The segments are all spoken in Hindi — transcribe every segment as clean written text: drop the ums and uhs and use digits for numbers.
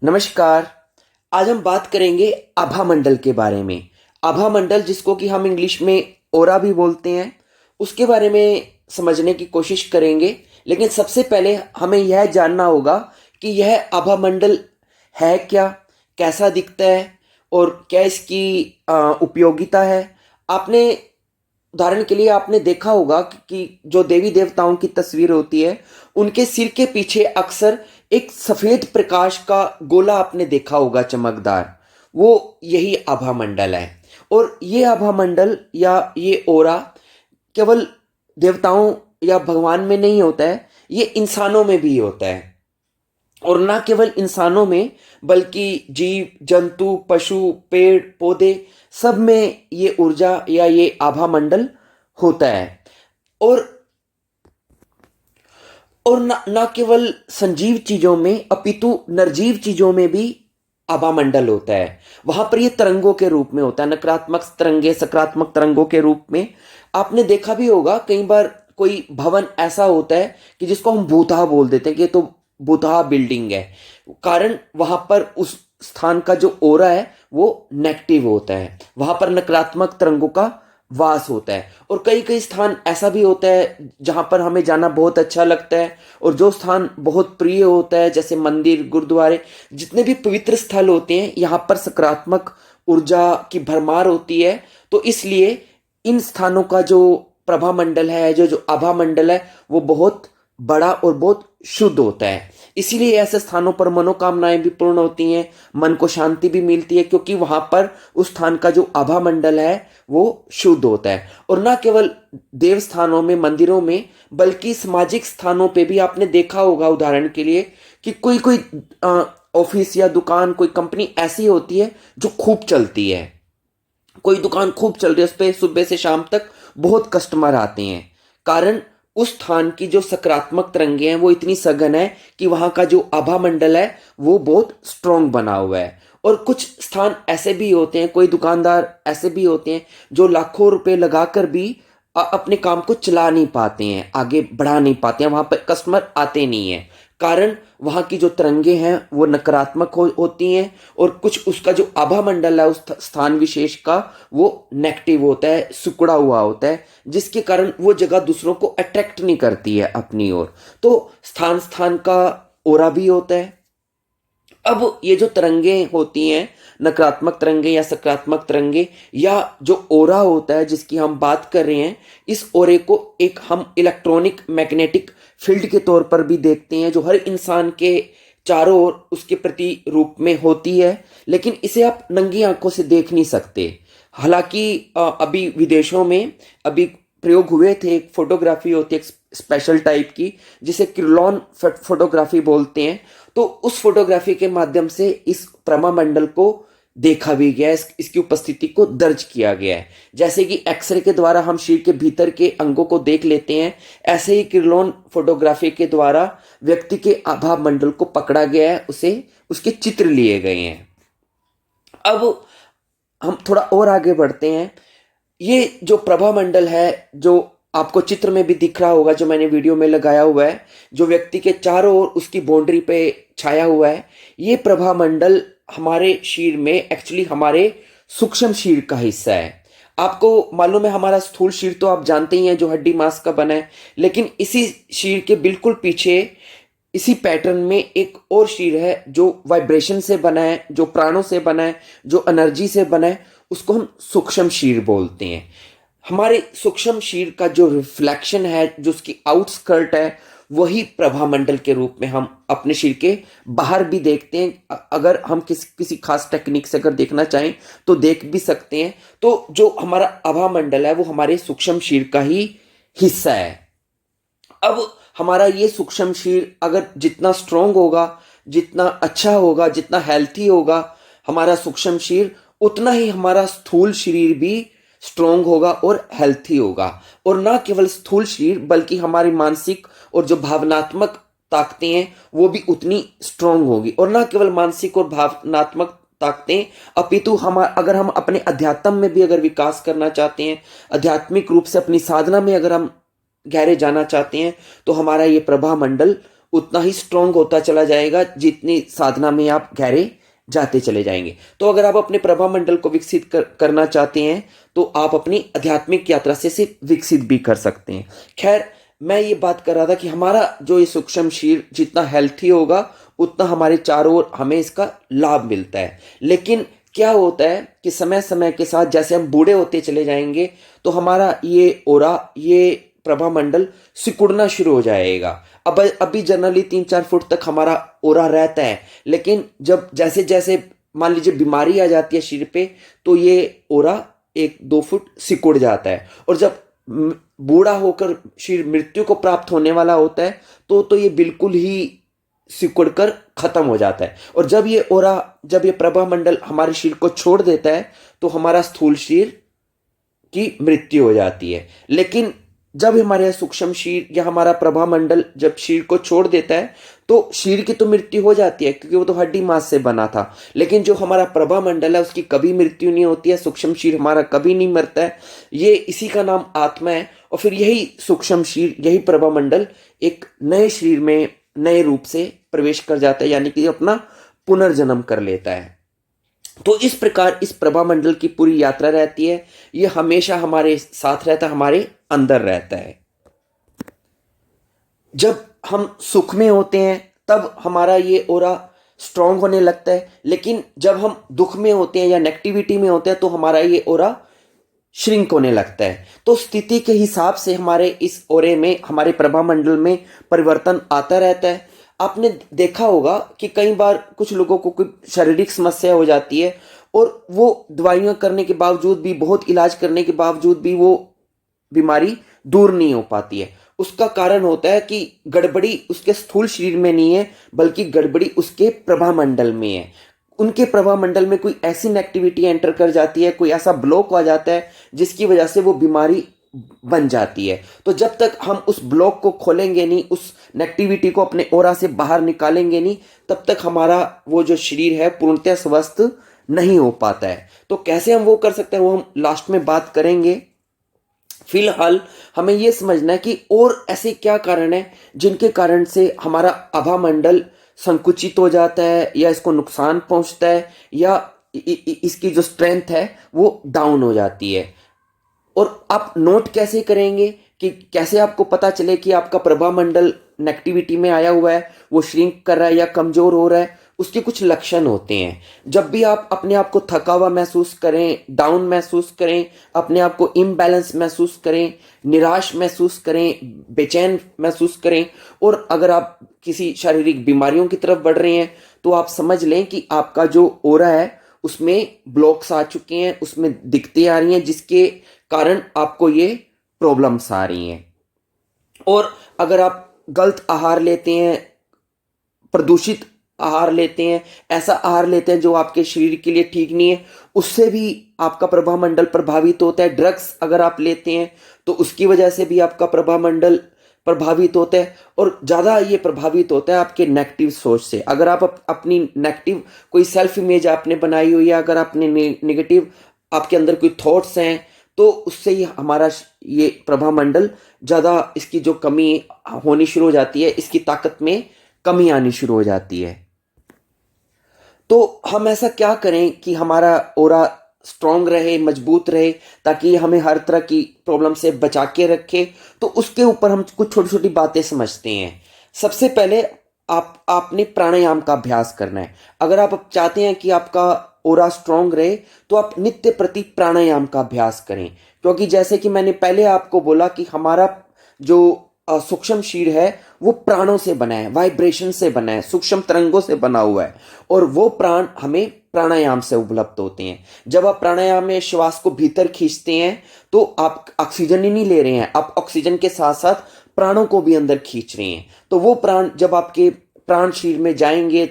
नमस्कार। आज हम बात करेंगे आभा मंडल के बारे में। आभा मंडल, जिसको कि हम इंग्लिश में ओरा भी बोलते हैं, उसके बारे में समझने की कोशिश करेंगे। लेकिन सबसे पहले हमें यह जानना होगा कि यह आभा मंडल है क्या, कैसा दिखता है और क्या इसकी उपयोगिता है। आपने उदाहरण के लिए आपने देखा होगा कि जो देवी देवताओं की तस्वीर होती है, उनके सिर के पीछे अक्सर एक सफेद प्रकाश का गोला आपने देखा होगा, चमकदार। वो यही आभा मंडल है। और ये आभा मंडल या ये ओरा केवल देवताओं या भगवान में नहीं होता है, ये इंसानों में भी होता है। और ना केवल इंसानों में, बल्कि जीव जंतु, पशु, पेड़ पौधे, सब में ये ऊर्जा या ये आभा मंडल होता है। और ना केवल संजीव चीजों में, अपितु निर्जीव चीजों में भी आभा मंडल होता है। वहां पर ये तरंगों के रूप में होता है, नकारात्मक तरंगे, सकारात्मक तरंगों के रूप में। आपने देखा भी होगा कई बार कोई भवन ऐसा होता है कि जिसको हम भूतहा बोल देते हैं कि ये तो भूतहा बिल्डिंग है। कारण वहां पर उस स्थान का जो ओरा है वो नेगेटिव होता है, वहां पर नकारात्मक तरंगों का वास होता है। और कई कई स्थान ऐसा भी होता है जहां पर हमें जाना बहुत अच्छा लगता है, और जो स्थान बहुत प्रिय होता है, जैसे मंदिर, गुरुद्वारे, जितने भी पवित्र स्थल होते हैं, यहाँ पर सकारात्मक ऊर्जा की भरमार होती है। तो इसलिए इन स्थानों का जो प्रभा मंडल है, जो जो आभा मंडल है, वो बहुत बड़ा और बहुत शुद्ध होता है। इसीलिए ऐसे स्थानों पर मनोकामनाएं भी पूर्ण होती हैं, मन को शांति भी मिलती है, क्योंकि वहां पर उस स्थान का जो आभा मंडल है वो शुद्ध होता है। और ना केवल देव स्थानों में, मंदिरों में, बल्कि सामाजिक स्थानों पे भी आपने देखा होगा, उदाहरण के लिए, कि कोई कोई ऑफिस या दुकान, कोई कंपनी ऐसी होती है जो खूब चलती है। कोई दुकान खूब चल रही है, उस पर सुबह से शाम तक बहुत कस्टमर आते हैं। कारण उस स्थान की जो सकारात्मक तरंगे हैं वो इतनी सघन है कि वहां का जो आभा मंडल है वो बहुत स्ट्रांग बना हुआ है। और कुछ स्थान ऐसे भी होते हैं, कोई दुकानदार ऐसे भी होते हैं जो लाखों रुपए लगाकर भी अपने काम को चला नहीं पाते हैं, आगे बढ़ा नहीं पाते हैं, वहां पर कस्टमर आते नहीं है। कारण वहां की जो तरंगे हैं वो नकारात्मक होती हैं, और कुछ उसका जो आभा मंडल है उस स्थान विशेष का, वो नेगेटिव होता है, सिकुड़ा हुआ होता है, जिसके कारण वो जगह दूसरों को अट्रैक्ट नहीं करती है अपनी ओर। तो स्थान स्थान का ओरा भी होता है। अब ये जो तरंगे होती हैं, नकारात्मक तरंगे या सकारात्मक तरंगे, या जो ओरा होता है जिसकी हम बात कर रहे हैं, इस ओरे को एक हम इलेक्ट्रॉनिक मैग्नेटिक फील्ड के तौर पर भी देखते हैं, जो हर इंसान के चारों ओर उसके प्रति रूप में होती है। लेकिन इसे आप नंगी आंखों से देख नहीं सकते। हालांकि अभी विदेशों में अभी प्रयोग हुए थे, एक फोटोग्राफी होती है, एक स्पेशल टाइप की, जिसे क्रिलॉन फोटोग्राफी बोलते हैं। तो उस फोटोग्राफी के माध्यम से इस प्रमा मंडल को देखा भी गया है, इसकी उपस्थिति को दर्ज किया गया है। जैसे कि एक्सरे के द्वारा हम शरीर के भीतर के अंगों को देख लेते हैं, ऐसे ही क्रिलॉन फोटोग्राफी के द्वारा व्यक्ति के आभा मंडल को पकड़ा गया है, उसे उसके चित्र लिए गए हैं। अब हम थोड़ा और आगे बढ़ते हैं। ये जो प्रभा मंडल है, जो आपको चित्र में भी दिख रहा होगा, जो मैंने वीडियो में लगाया हुआ है, जो व्यक्ति के चारों ओर उसकी बाउंड्री पे छाया हुआ है, ये प्रभा मंडल हमारे शरीर में, एक्चुअली हमारे सूक्ष्म शरीर का हिस्सा है। आपको मालूम है, हमारा स्थूल शरीर तो आप जानते ही हैं, जो हड्डी मांस का बना है। लेकिन इसी शरीर के बिल्कुल पीछे, इसी पैटर्न में एक और शरीर है जो वाइब्रेशन से बना है, जो प्राणों से बना है, जो एनर्जी से बना है, उसको हम सूक्ष्म शरीर बोलते हैं। हमारे सूक्ष्म शरीर का जो रिफ्लेक्शन है, जो उसकी आउटस्कर्ट है, वही प्रभा मंडल के रूप में हम अपने शरीर के बाहर भी देखते हैं। अगर हम किसी खास टेक्निक से अगर देखना चाहें तो देख भी सकते हैं। तो जो हमारा आभा मंडल है वो हमारे सूक्ष्म शरीर का ही हिस्सा है। अब हमारा ये सूक्ष्म शरीर अगर जितना स्ट्रांग होगा, जितना अच्छा होगा, जितना हेल्थी होगा हमारा सूक्ष्म शरीर, उतना ही हमारा स्थूल शरीर भी स्ट्रांग होगा और हेल्थी होगा। और ना केवल स्थूल शरीर, बल्कि हमारी मानसिक और जो भावनात्मक ताकतें हैं वो भी उतनी स्ट्रांग होगी। और ना केवल मानसिक और भावनात्मक ताकतें, अपितु हम अगर हम अपने अध्यात्म में भी अगर विकास करना चाहते हैं, आध्यात्मिक रूप से अपनी साधना में अगर हम गहरे जाना चाहते हैं, तो हमारा ये प्रभा मंडल उतना ही स्ट्रांग होता चला जाएगा जितनी साधना में आप गहरे जाते चले जाएंगे। तो अगर आप अपने प्रभा मंडल को विकसित करना चाहते हैं तो आप अपनी आध्यात्मिक यात्रा से इसे विकसित भी कर सकते हैं। खैर, मैं ये बात कर रहा था कि हमारा जो ये सूक्ष्म शरीर जितना हेल्थी होगा उतना हमारे चारों ओर हमें इसका लाभ मिलता है। लेकिन क्या होता है कि समय समय के साथ जैसे हम बूढ़े होते चले जाएंगे तो हमारा ये ओरा, ये प्रभा मंडल सिकुड़ना शुरू हो जाएगा। अब अभी जनरली 3-4 फुट तक हमारा ओरा रहता है, लेकिन जब जैसे जैसे मान लीजिए बीमारी आ जाती है शरीर पे तो ये ओरा 1-2 फुट सिकुड़ जाता है। और जब बूढ़ा होकर शरीर मृत्यु को प्राप्त होने वाला होता है तो ये बिल्कुल ही सिकुड़ कर खत्म हो जाता है। और जब ये ओरा, जब ये प्रभा मंडल हमारे शरीर को छोड़ देता है तो हमारा स्थूल शरीर की मृत्यु हो जाती है। लेकिन जब हमारे सूक्ष्म शरीर या हमारा प्रभा मंडल जब शरीर को छोड़ देता है तो शरीर की तो मृत्यु हो जाती है क्योंकि वो तो हड्डी मांस से बना था, लेकिन जो हमारा प्रभा मंडल है उसकी कभी मृत्यु नहीं होती है। सूक्ष्म शरीर हमारा कभी नहीं मरता है। ये इसी का नाम आत्मा है। और फिर यही सूक्ष्म शरीर, यही प्रभा मंडल एक नए शरीर में नए रूप से प्रवेश कर जाता है, यानी कि अपना पुनर्जन्म कर लेता है। तो इस प्रकार इस प्रभा मंडल की पूरी यात्रा रहती है। ये हमेशा हमारे साथ रहता है, हमारे अंदर रहता है। जब हम सुख में होते हैं तब हमारा ये ओरा स्ट्रांग होने लगता है, लेकिन जब हम दुख में होते हैं या नेगेटिविटी में होते हैं तो हमारा ये ओरा श्रिंक होने लगता है। तो स्थिति के हिसाब से हमारे इस ओरे में, हमारे प्रभा मंडल में परिवर्तन आता रहता है। आपने देखा होगा कि कई बार कुछ लोगों को कोई शारीरिक समस्या हो जाती है और वो दवाइयां करने के बावजूद भी, बहुत इलाज करने के बावजूद भी वो बीमारी दूर नहीं हो पाती है। उसका कारण होता है कि गड़बड़ी उसके स्थूल शरीर में नहीं है, बल्कि गड़बड़ी उसके प्रभा मंडल में है। उनके प्रभा मंडल में कोई ऐसी नेगेटिविटी एंटर कर जाती है, कोई ऐसा ब्लॉक आ जाता है जिसकी वजह से वो बीमारी बन जाती है। तो जब तक हम उस ब्लॉक को खोलेंगे नहीं, उस नेगेटिविटी को अपने ओरा से बाहर निकालेंगे नहीं, तब तक हमारा वो जो शरीर है पूर्णतः स्वस्थ नहीं हो पाता है। तो कैसे हम वो कर सकते हैं वो हम लास्ट में बात करेंगे। फिलहाल हमें यह समझना है कि और ऐसे क्या कारण है जिनके कारण से हमारा आभा मंडल संकुचित हो जाता है या इसको नुकसान पहुंचता है या इसकी जो स्ट्रेंथ है वो डाउन हो जाती है। और आप नोट कैसे करेंगे कि कैसे आपको पता चले कि आपका प्रभा मंडल नेगेटिविटी में आया हुआ है, वो श्रिंक कर रहा है या कमजोर हो रहा है। उसके कुछ लक्षण होते हैं। जब भी आप अपने आप को थका हुआ महसूस करें, डाउन महसूस करें, अपने आप को इम्बैलेंस महसूस करें, निराश महसूस करें, बेचैन महसूस करें, और अगर आप किसी शारीरिक बीमारियों की तरफ बढ़ रहे हैं तो आप समझ लें कि आपका जो ओरा है उसमें ब्लॉक्स आ चुके हैं, उसमें दिक्कतें आ रही हैं, जिसके कारण आपको ये प्रॉब्लम्स आ रही हैं। और अगर आप गलत आहार लेते हैं, प्रदूषित आहार लेते हैं, ऐसा आहार लेते हैं जो आपके शरीर के लिए ठीक नहीं है, उससे भी आपका प्रभा मंडल प्रभावित होता है। ड्रग्स अगर आप लेते हैं तो उसकी वजह से भी आपका प्रभा मंडल प्रभावित होता है। और ज़्यादा ये प्रभावित होता है आपके नेगेटिव सोच से। अगर आप अपनी नेगेटिव कोई सेल्फ इमेज आपने बनाई हुई है, अगर आपने नेगेटिव आपके अंदर कोई थॉट्स हैं तो उससे ही हमारा ये प्रभा मंडल ज़्यादा, इसकी जो कमी होनी शुरू हो जाती है, इसकी ताकत में कमी आनी शुरू हो जाती है। तो हम ऐसा क्या करें कि हमारा ओरा स्ट्रांग रहे, मजबूत रहे, ताकि हमें हर तरह की प्रॉब्लम से बचा के रखे। तो उसके ऊपर हम कुछ छोटी छोटी बातें समझते हैं। सबसे पहले आपने प्राणायाम का अभ्यास करना है। अगर आप चाहते हैं कि आपका ओरा स्ट्रांग रहे तो आप नित्य प्रति प्राणायाम का अभ्यास करें, क्योंकि जैसे कि मैंने पहले आपको बोला कि हमारा जो सूक्ष्म शरीर है वो प्राणों से बना है, वाइब्रेशन से बना है, सूक्ष्म तरंगों से बना हुआ है, और वो प्राण हमें प्राणायाम से उपलब्ध होते हैं। जब आप प्राणायाम में श्वास को भीतर खींचते हैं तो आप ऑक्सीजन ही नहीं ले रहे हैं, आप ऑक्सीजन के साथ साथ प्राणों को भी अंदर खींच रहे हैं। तो वो प्राण जब आपके प्राण शरीर में जाएंगे,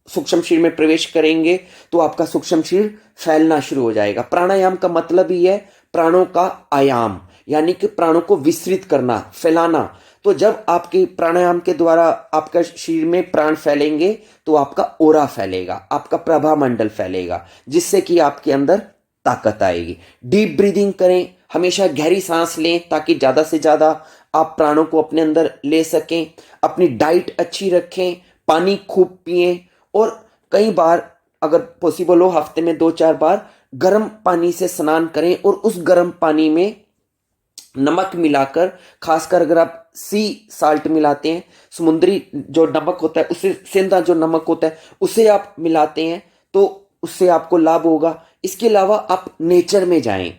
सूक्ष्म शरीर में प्रवेश करेंगे, तो आपका सूक्ष्म शरीर फैलना शुरू हो जाएगा। प्राणायाम का मतलब ही है प्राणों का आयाम, यानी कि प्राणों को विस्तृत करना, फैलाना। तो जब आपके प्राणायाम के द्वारा आपका शरीर में प्राण फैलेंगे तो आपका ओरा फैलेगा, आपका प्रभा मंडल फैलेगा, जिससे कि आपके अंदर ताकत आएगी। डीप ब्रीदिंग करें, हमेशा गहरी सांस लें ताकि ज़्यादा से ज़्यादा आप प्राणों को अपने अंदर ले सकें। अपनी डाइट अच्छी रखें, पानी खूब पिएं, और कई बार अगर पॉसिबल हो हफ्ते में 2-4 बार गर्म पानी से स्नान करें, और उस गर्म पानी में नमक मिलाकर, खासकर अगर आप सी साल्ट मिलाते हैं, समुद्री जो नमक होता है, उससे सेंधा जो नमक होता है उसे आप मिलाते हैं, तो उससे आपको लाभ होगा। इसके अलावा आप नेचर में जाएं,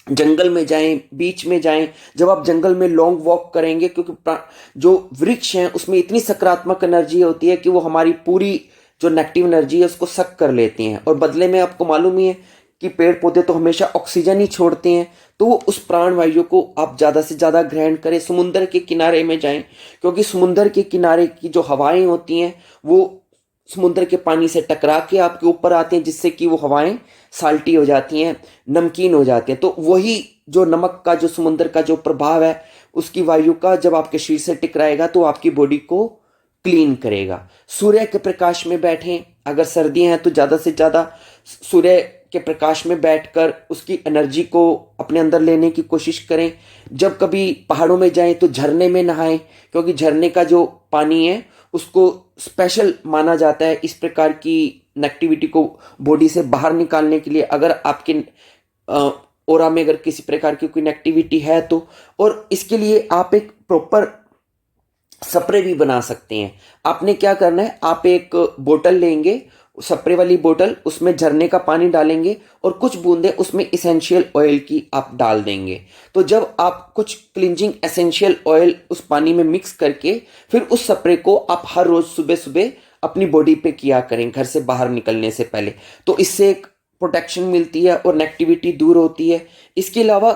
जंगल में जाएं, बीच में जाएं। जब आप जंगल में लॉन्ग वॉक करेंगे, क्योंकि जो वृक्ष हैं उसमें इतनी सकारात्मक एनर्जी होती है कि वो हमारी पूरी जो नेगेटिव एनर्जी है उसको सक कर लेती हैं, और बदले में आपको मालूम ही है कि पेड़ पौधे तो हमेशा ऑक्सीजन ही छोड़ते हैं, तो वो उस प्राण वायु को आप ज़्यादा से ज़्यादा ग्रहण करें। समुद्र के किनारे में जाएं, क्योंकि समुद्र के किनारे की जो हवाएं होती हैं वो समुद्र के पानी से टकरा के आपके ऊपर आते हैं, जिससे कि वो हवाएं साल्टी हो जाती हैं, नमकीन हो जाती हैं। तो वही जो नमक का, जो समुद्र का जो प्रभाव है उसकी वायु का, जब आपके शरीर से टकराएगा तो आपकी बॉडी को क्लीन करेगा। सूर्य के प्रकाश में बैठें, अगर सर्दियां हैं तो ज़्यादा से ज़्यादा सूर्य के प्रकाश में बैठकर उसकी एनर्जी को अपने अंदर लेने की कोशिश करें। जब कभी पहाड़ों में जाएं तो झरने में नहाएं, क्योंकि झरने का जो पानी है उसको स्पेशल माना जाता है इस प्रकार की नेगेटिविटी को बॉडी से बाहर निकालने के लिए। अगर आपके ओरा में अगर किसी प्रकार की कोई नेगेटिविटी है तो, और इसके लिए आप एक प्रॉपर स्प्रे भी बना सकते हैं। आपने क्या करना है, आप एक बोतल लेंगे, स्प्रे वाली बोतल, उसमें झरने का पानी डालेंगे और कुछ बूंदे उसमें इसेंशियल ऑयल की आप डाल देंगे। तो जब आप कुछ क्लिंजिंग एसेंशियल ऑयल उस पानी में मिक्स करके फिर उस स्प्रे को आप हर रोज सुबह सुबह अपनी बॉडी पे किया करें घर से बाहर निकलने से पहले, तो इससे एक प्रोटेक्शन मिलती है और नेगेटिविटी दूर होती है। इसके अलावा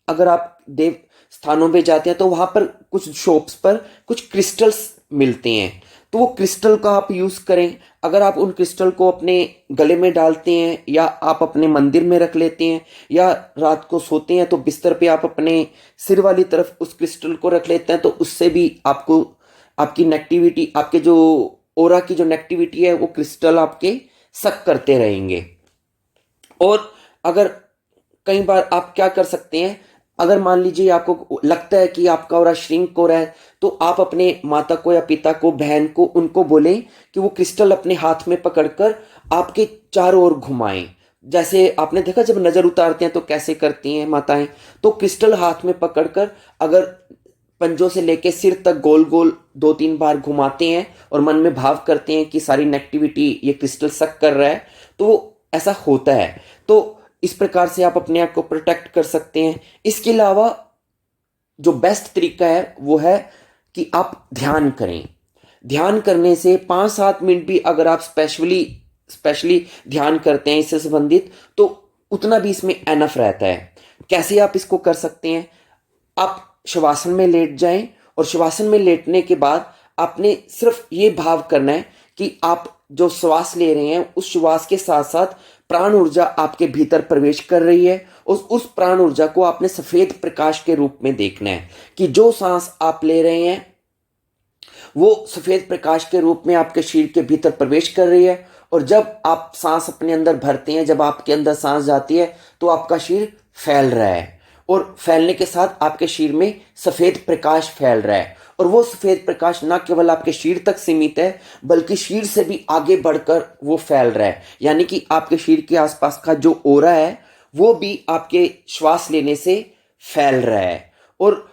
अगर आप देव स्थानों पे जाते हैं तो वहां पर कुछ शॉप्स पर कुछ क्रिस्टल्स मिलते हैं, तो वो क्रिस्टल का आप यूज करें। अगर आप उन क्रिस्टल को अपने गले में डालते हैं, या आप अपने मंदिर में रख लेते हैं, या रात को सोते हैं तो बिस्तर पे आप अपने सिर वाली तरफ उस क्रिस्टल को रख लेते हैं, तो उससे भी आपको आपकी नेगेटिविटी, आपके जो ओरा की जो नेगेटिविटी है वो क्रिस्टल आपके सक करते रहेंगे। और अगर कई बार आप क्या कर सकते हैं, अगर मान लीजिए आपको लगता है कि आपका ओरा श्रिंक हो रहा है, तो आप अपने माता को या पिता को, बहन को, उनको बोलें कि वो क्रिस्टल अपने हाथ में पकड़कर आपके चारों ओर घुमाएं। जैसे आपने देखा जब नजर उतारते हैं तो कैसे करती हैं माताएं, तो क्रिस्टल हाथ में पकड़कर अगर पंजों से लेके सिर तक गोल गोल 2-3 बार घुमाते हैं और मन में भाव करते हैं कि सारी नेगेटिविटी ये क्रिस्टल सक कर रहा है, तो ऐसा होता है। तो इस प्रकार से आप अपने आप को प्रोटेक्ट कर सकते हैं। इसके अलावा जो बेस्ट तरीका है वो है कि आप ध्यान करें। ध्यान करने से 5-7 मिनट भी अगर आप स्पेशली ध्यान करते हैं इससे संबंधित, तो उतना भी इसमें एनफ रहता है। कैसे आप इसको कर सकते हैं, आप शवासन में लेट जाएं, और शवासन में लेटने के बाद आपने सिर्फ ये भाव करना है कि आप जो श्वास ले रहे हैं उस श्वास के साथ साथ प्राण ऊर्जा आपके भीतर प्रवेश कर रही है। उस प्राण ऊर्जा को आपने सफेद प्रकाश के रूप में देखना है कि जो सांस आप ले रहे हैं वो सफेद प्रकाश के रूप में आपके शरीर के भीतर प्रवेश कर रही है। और जब आप सांस अपने अंदर भरते हैं, जब आपके अंदर सांस जाती है, तो आपका शरीर फैल रहा है, और फैलने के साथ आपके शरीर में सफेद प्रकाश फैल रहा है। और वो सफेद प्रकाश न केवल आपके शरीर तक सीमित है, बल्कि शरीर से भी आगे बढ़कर वो फैल रहा है। यानी कि आपके शरीर के आसपास का जो ओरा है वो भी आपके श्वास लेने से फैल रहा है। और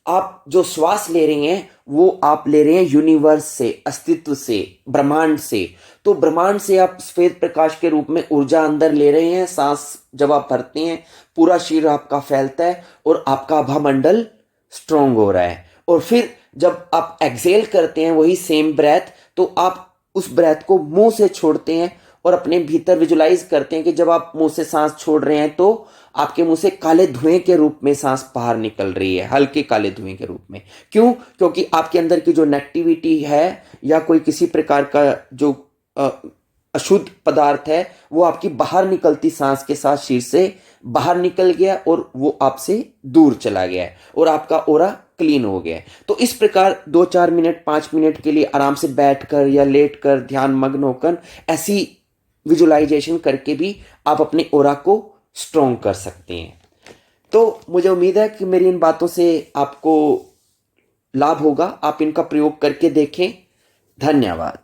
आप जो श्वास ले रहे हैं वो आप ले रहे हैं यूनिवर्स से, अस्तित्व से, ब्रह्मांड से। तो ब्रह्मांड से आप सफेद प्रकाश के रूप में ऊर्जा अंदर ले रहे हैं। सांस जब आप भरते हैं पूरा शरीर आपका फैलता है और आपका आभामंडल स्ट्रांग हो रहा है। और फिर जब आप एक्सेल करते हैं वही सेम ब्रेथ, तो आप उस ब्रेथ को मुंह से छोड़ते हैं और अपने भीतर विजुलाइज करते हैं कि जब आप मुंह से सांस छोड़ रहे हैं तो आपके मुंह से काले धुएं के रूप में सांस बाहर निकल रही है, हल्के काले धुएं के रूप में। क्यों? क्योंकि आपके अंदर की जो नेगेटिविटी है या कोई किसी प्रकार का जो अशुद्ध पदार्थ है वो आपकी बाहर निकलती सांस के साथ शरीर से बाहर निकल गया और वो आपसे दूर चला गया है और आपका ओरा क्लीन हो गया है। तो इस प्रकार 2-4 मिनट 5 मिनट के लिए आराम से बैठकर या लेटकर ध्यान मग्न होकर ऐसी विजुलाइजेशन करके भी आप अपने ओरा को स्ट्रॉन्ग कर सकते हैं। तो मुझे उम्मीद है कि मेरी इन बातों से आपको लाभ होगा, आप इनका प्रयोग करके देखें। धन्यवाद।